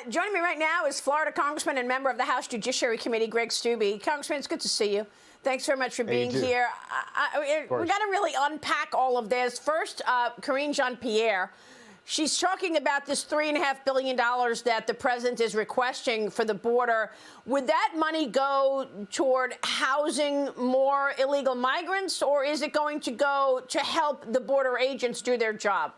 Joining me right now is Florida Congressman and member of the House Judiciary Committee, Greg Steube. Congressman, it's good to see you. Thanks very much for being here. We got to really unpack all of this. First, Karine Jean-Pierre. She's talking about this $3.5 billion that the president is requesting for the border. Would that money go toward housing more illegal migrants, or is it going to go to help the border agents do their job?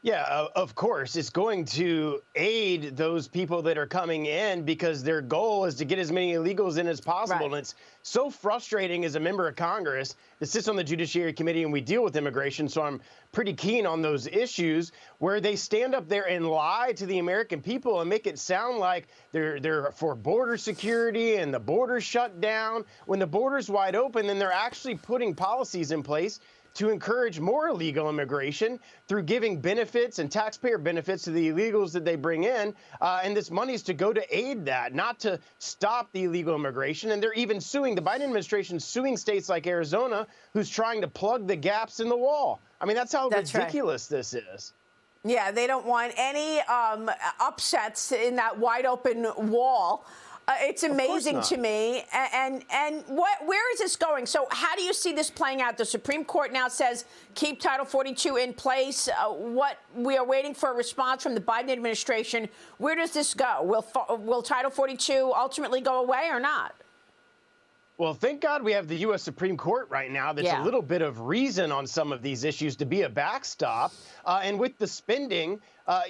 Yeah, of course. It's going to aid those people that are coming in because their goal is to get as many illegals in as possible. Right. And it's so frustrating as a member of Congress that sits on the Judiciary Committee and we deal with immigration. So I'm pretty keen on those issues where they stand up there and lie to the American people and make it sound like they're for border security and the border's shut down. When the border's wide open, then they're actually putting policies in place to encourage more illegal immigration through giving benefits and taxpayer benefits to the illegals that they bring in. And this money is to go to aid that, not to stop the illegal immigration. And they're even suing, the Biden administration suing states like Arizona, who's trying to plug the gaps in the wall. I mean, that's how ridiculous this is. Yeah, they don't want any upsets in that wide open wall. It's amazing to me. And where is this going? So how do you see this playing out? The Supreme Court now says keep Title 42 in place. What we are waiting for a response from the Biden administration. Where does this go? Will Title 42 ultimately go away or not? Well, thank God we have the U.S. Supreme Court right now that's a little bit of reason on some of these issues to be a backstop. And with the spending,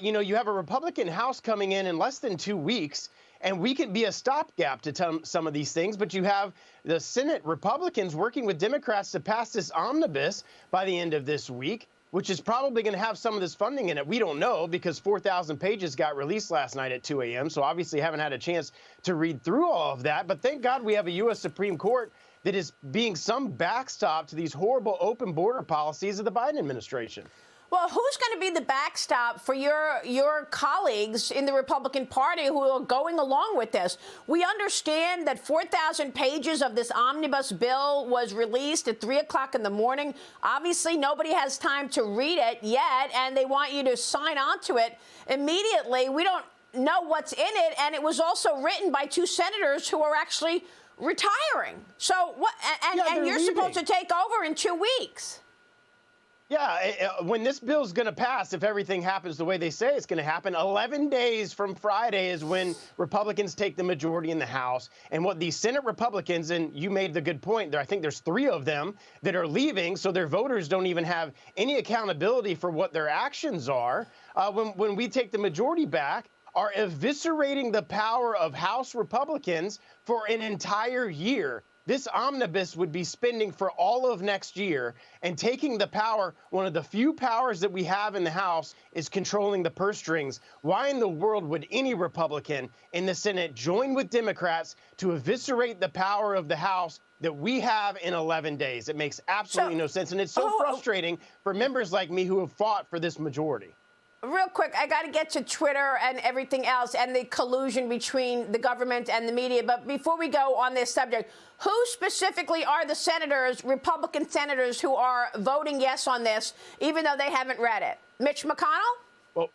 you have a Republican House coming in less than 2 weeks. And we can be a stopgap to some of these things. But you have the Senate Republicans working with Democrats to pass this omnibus by the end of this week, which is probably going to have some of this funding in it. We don't know because 4,000 pages got released last night at 2 a.m. So obviously haven't had a chance to read through all of that. But thank God we have a U.S. Supreme Court that is being some backstop to these horrible open border policies of the Biden administration. Well, who's going to be the backstop for your colleagues in the Republican Party who are going along with this? We understand that 4,000 pages of this omnibus bill was released at 3 o'clock in the morning. Obviously, nobody has time to read it yet, and they want you to sign on to it immediately. We don't know what's in it, and it was also written by 2 senators who are actually retiring. So what? And you're supposed to take over in 2 weeks. Yeah, when this bill's going to pass, if everything happens the way they say it's going to happen, 11 days from Friday is when Republicans take the majority in the House. And what these Senate Republicans, and you made the good point there, I think there's 3 of them that are leaving, so their voters don't even have any accountability for what their actions are. When we take the majority back, are eviscerating the power of House Republicans for an entire year. This omnibus would be spending for all of next year and taking the power. One of the few powers that we have in the House is controlling the purse strings. Why in the world would any Republican in the Senate join with Democrats to eviscerate the power of the House that we have in 11 days? It makes absolutely no sense. And it's so frustrating for members like me who have fought for this majority. Real quick, I got to get to Twitter and everything else and the collusion between the government and the media. But before we go on this subject, who specifically are the senators, Republican senators, who are voting yes on this, even though they haven't read it? Mitch McConnell? Well,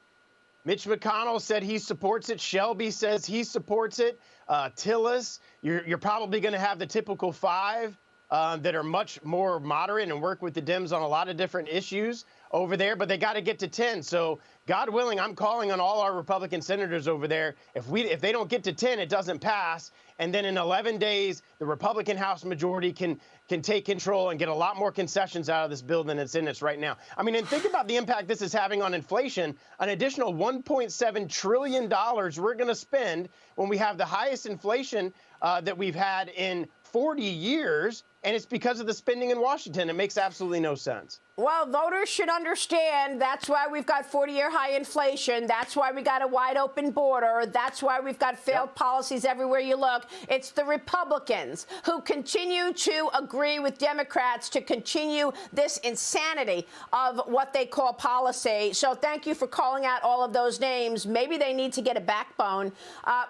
Mitch McConnell said he supports it. Shelby says he supports it. Tillis, you're probably going to have the typical 5 that are much more moderate and work with the Dems on a lot of different issues over there, but they got to get to 10. So God willing, I'm calling on all our Republican senators over there. If they don't get to 10, it doesn't pass. And then in 11 days, the Republican House majority can take control and get a lot more concessions out of this bill than it's in its right now. I mean, and think about the impact this is having on inflation. An additional $1.7 trillion we're going to spend when we have the highest inflation that we've had in 40 years. And it's because of the spending in Washington. It makes absolutely no sense. Well, voters should understand that's why we've got 40-year high inflation. That's why we got a wide open border. That's why we've got failed policies everywhere you look. It's the Republicans who continue to agree with Democrats to continue this insanity of what they call policy. So thank you for calling out all of those names. Maybe they need to get a backbone.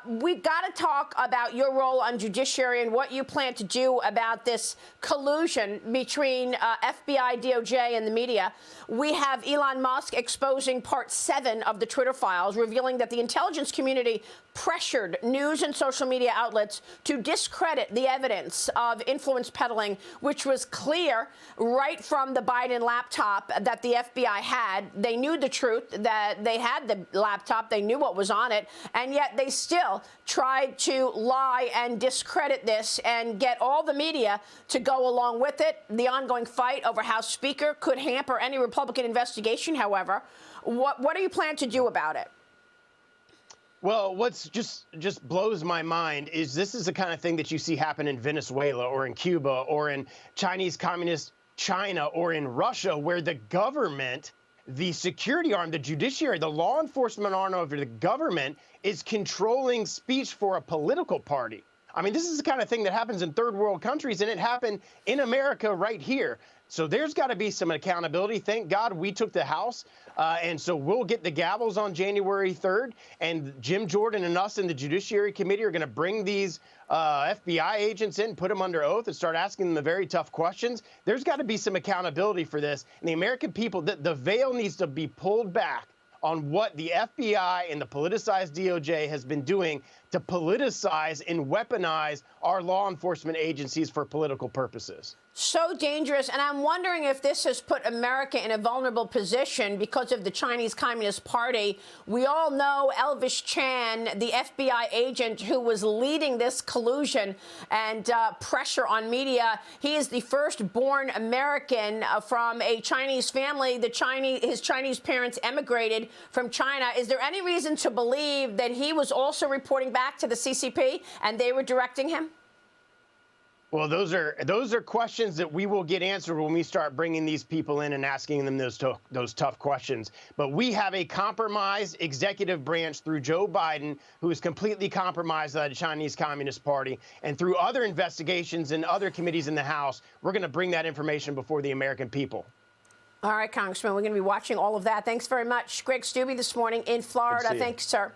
We've got to talk about your role on judiciary and what you plan to do about this collusion between FBI, DOJ, and the media. We have Elon Musk exposing Part 7 of the Twitter files, revealing that the intelligence community pressured news and social media outlets to discredit the evidence of influence peddling, which was clear right from the Biden laptop that the FBI had. They knew the truth, that they had the laptop, they knew what was on it, and yet they still tried to lie and discredit this and get all the media to go along with it. The ongoing fight over House Speaker could hamper any Republican investigation, however. What do you plan to do about it? Well, what's just blows my mind is this is the kind of thing that you see happen in Venezuela or in Cuba or in Chinese Communist China or in Russia, where the government, the security arm, the judiciary, the law enforcement arm of the government is controlling speech for a political party. I mean, this is the kind of thing that happens in third world countries, and it happened in America right here. So there's got to be some accountability. Thank God we took the House. And so we'll get the gavels on January 3rd. And Jim Jordan and us in the Judiciary Committee are going to bring these FBI agents in, put them under oath, and start asking them the very tough questions. There's got to be some accountability for this. And the American people, the veil needs to be pulled back on what the FBI and the politicized DOJ has been doing to politicize and weaponize our law enforcement agencies for political purposes. So dangerous. And I'm wondering if this has put America in a vulnerable position because of the Chinese Communist Party. We all know Elvis Chan, the FBI agent who was leading this collusion and pressure on media. He is the first-born American from a Chinese family. His Chinese parents emigrated from China. Is there any reason to believe that he was also reporting back to the CCP and they were directing him? Well, those are questions that we will get answered when we start bringing these people in and asking them those tough questions. But we have a compromised executive branch through Joe Biden, who is completely compromised by the Chinese Communist Party. And through other investigations and other committees in the House, we're going to bring that information before the American people. All right, Congressman, we're going to be watching all of that. Thanks very much. Greg Steube this morning in Florida. Thanks, sir.